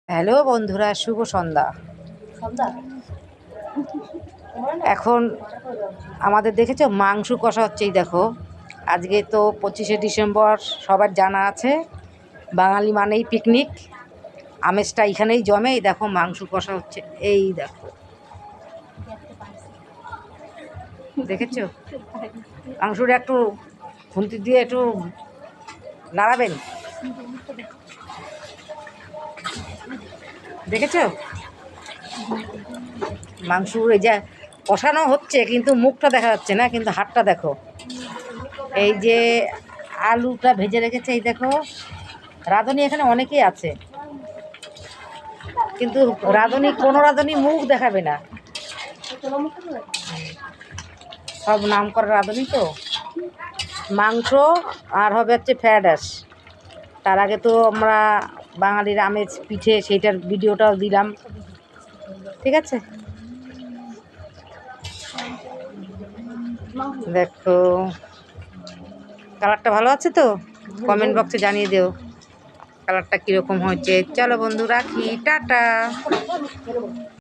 Hello বন্ধুরা, শুভ সন্ধ্যা। এখন আমাদের দেখেছো মাংস কষা হচ্ছে। এই দেখো, আজকে তো 25শে ডিসেম্বর, সবার জানা আছে। বাঙালি মানেই পিকনিক, আমেজটা এখানেই জমে। এই দেখো মাংস কষা হচ্ছে, এই দেখো, দেখেছো? মাংসটা একটু খুন্তি দিয়ে একটু নাড়াবেন, দেখেছো? মাংস এই যে কষানো হচ্ছে, কিন্তু মুখটা দেখা যাচ্ছে না, কিন্তু হাতটা দেখো। এই যে আলুটা ভেজে রেখেছে, এই দেখো। রাঁধুনি এখানে অনেকেই আছে, কিন্তু কোনো রাঁধুনি মুখ দেখাবে না। সব নাম করা রাঁধুনি তো। মাংস আর হবে হচ্ছে ফ্রায়েড রাইস। তার আগে তো আমরা বাঙালির আমেজ পিঠে, সেইটার ভিডিওটাও দিলাম। ঠিক আছে, দেখো কালারটা ভালো আছে তো? কমেন্ট বক্সে জানিয়ে দিও কালারটা কীরকম হয়েছে। চলো বন্ধু, রাখি, টাটা।